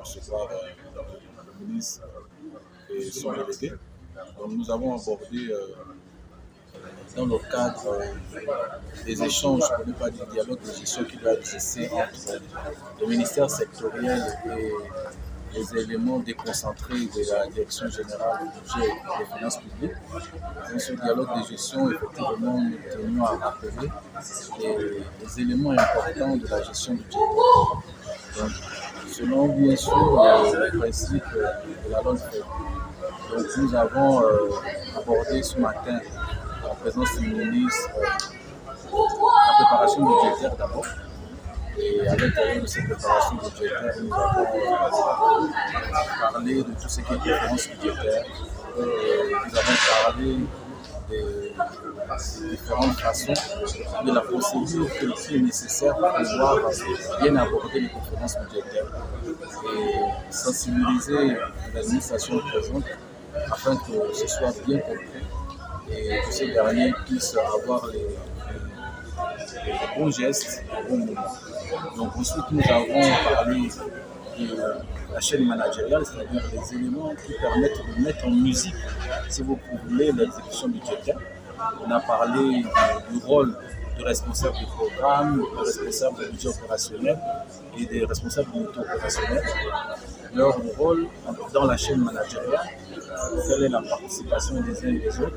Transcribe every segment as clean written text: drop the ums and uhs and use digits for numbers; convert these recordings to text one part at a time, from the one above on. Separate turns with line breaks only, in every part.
recevoir le ministre et son délégué. Donc nous avons abordé dans le cadre des échanges, pour ne pas dire dialogue de gestion qui doit exister entre le ministère sectoriel et les éléments déconcentrés de la Direction générale du budget et des finances publiques. Dans ce dialogue de gestion, effectivement, nous tenions à rappeler les éléments importants de la gestion budgétaire. Donc, selon bien sûr les principes de la loi FED. Donc, nous avons abordé ce matin, en présence du ministre, la préparation budgétaire d'abord. Et à l'intérieur de cette préparation budgétaire, nous avons parlé de tout ce qui est préférence budgétaire. Nous avons parlé des différentes façons de la procédure qui est nécessaire pour pouvoir bien aborder les conférences budgétaires et sensibiliser l'administration présente afin que ce soit bien compris et que ces derniers puissent avoir les bons gestes au bon moment. Donc ensuite, nous avons parlé de la chaîne managériale, c'est-à-dire les éléments qui permettent de mettre en musique, si vous voulez, l'exécution budgétaire. On a parlé du rôle du responsable du programme, du responsable du budget opérationnel et des responsables du budget opérationnel. Leur rôle dans la chaîne managériale, quelle est la participation des uns et des autres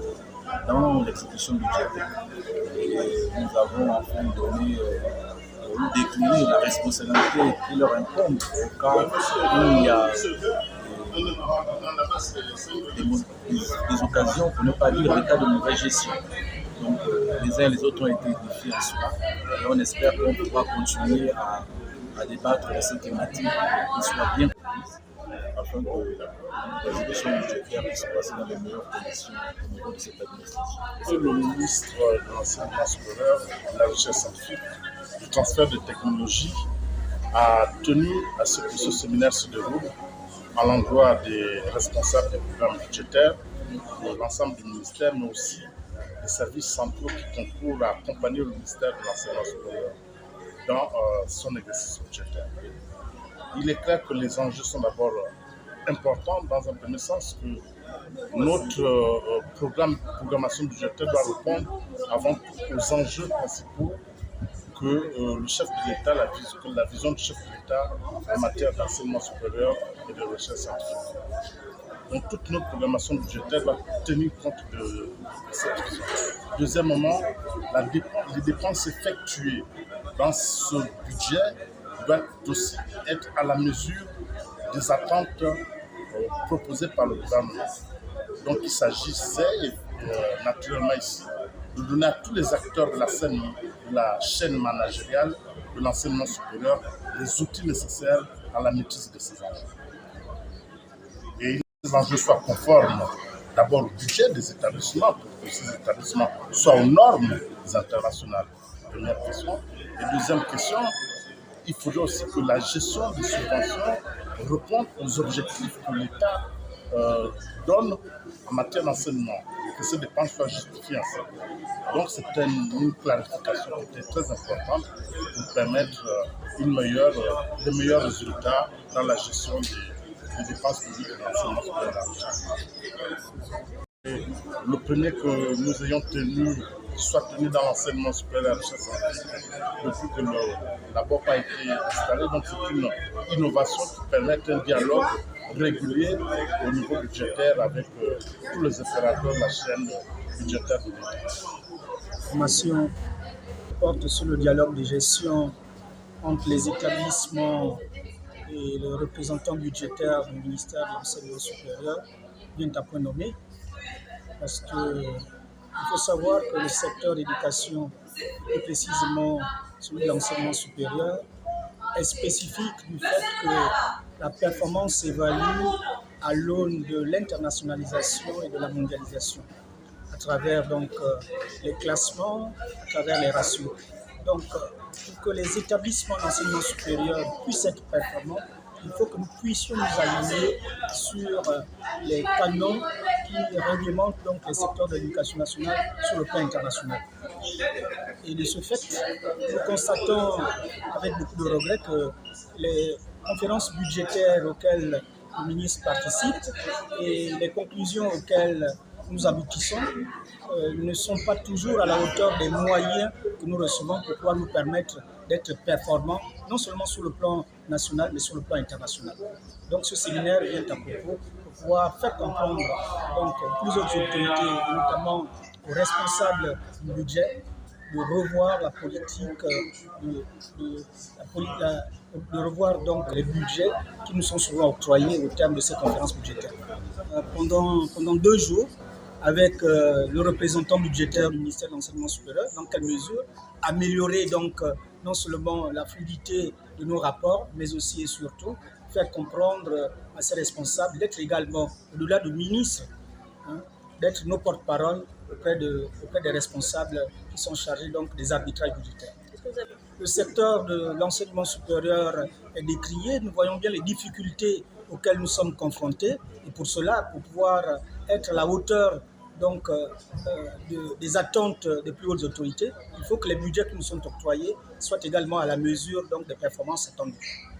dans l'exécution budgétaire. Et nous avons enfin donné ou décliner la responsabilité qui leur incombe au cas où il y a des occasions, pour ne pas dire des cas de mauvaise gestion. Donc les uns et les autres ont été édifiés en soi. Et on espère qu'on pourra continuer à débattre de ces thématiques qui soient bien comprises afin que l'exécution budgétaire puisse se passer dans les meilleures conditions au niveau de cette administration.
Monsieur le ministre de l'enseignement supérieur, de la recherche scientifique, du transfert de technologie a tenu à ce que ce séminaire se déroule à l'endroit des responsables des programmes budgétaires de l'ensemble du ministère, mais aussi des services centraux qui concourent à accompagner le ministère de l'enseignement supérieur dans son exercice budgétaire. Il est clair que les enjeux sont d'abord importants dans un premier sens, que notre programmation budgétaire doit répondre avant tout aux enjeux principaux que le chef de l'État, la vision du chef de l'État en matière d'enseignement supérieur et de recherche scientifique. Donc toute notre programmation budgétaire doit tenir compte de cette vision. Deuxièmement, les dépenses effectuées dans ce budget doivent aussi être à la mesure des attentes proposées par le gouvernement. Donc il s'agissait naturellement ici de donner à tous les acteurs de la chaîne managériale de l'enseignement supérieur les outils nécessaires à la maîtrise de ces enjeux. Et que ces enjeux soient conformes d'abord au budget des établissements, pour que ces établissements soient aux normes internationales. Première question. Et deuxième question, il faudrait aussi que la gestion des subventions réponde aux objectifs que l'État donne en matière d'enseignement, que ces dépenses soient justifiées ainsi. Donc c'était une clarification qui était très importante pour permettre des meilleurs résultats dans la gestion des dépenses publiques de l'enseignement supérieur. Le premier que nous ayons tenu, qui soit tenu dans l'enseignement supérieur depuis que le labo a été installé, donc c'est une innovation qui permet un dialogue régulier au niveau budgétaire avec tous les opérateurs de la chaîne budgétaire de l'État.
La formation porte sur le dialogue de gestion entre les établissements et les représentants budgétaires du ministère de l'enseignement supérieur, bien à point nommé, parce qu'il faut savoir que le secteur d'éducation, et précisément celui de l'enseignement supérieur, est spécifique du fait que la performance s'évalue à l'aune de l'internationalisation et de la mondialisation, à travers donc les classements, à travers les ratios. Donc, pour que les établissements d'enseignement supérieur puissent être performants, il faut que nous puissions nous aligner sur les canons qui réglementent donc les secteurs de l'éducation nationale sur le plan international. Et de ce fait, nous constatons avec beaucoup de regrets que conférences budgétaires auxquelles le ministre participe et les conclusions auxquelles nous aboutissons ne sont pas toujours à la hauteur des moyens que nous recevons pour pouvoir nous permettre d'être performants, non seulement sur le plan national, mais sur le plan international. Donc ce séminaire vient à propos pour pouvoir faire comprendre donc, plusieurs autorités, notamment aux responsables du budget, de revoir la politique, de revoir donc les budgets qui nous sont souvent octroyés au terme de ces conférences budgétaires. Pendant 2 jours, avec le représentant budgétaire du ministère de l'Enseignement supérieur, dans quelle mesure améliorer donc non seulement la fluidité de nos rapports, mais aussi et surtout faire comprendre à ces responsables d'être également, au-delà du ministre, d'être nos porte-parole auprès des responsables qui sont chargés donc des arbitrages budgétaires. Le secteur de l'enseignement supérieur est décrié. Nous voyons bien les difficultés auxquelles nous sommes confrontés. Et pour cela, pour pouvoir être à la hauteur donc, des attentes des plus hautes autorités, il faut que les budgets qui nous sont octroyés soient également à la mesure donc, des performances attendues.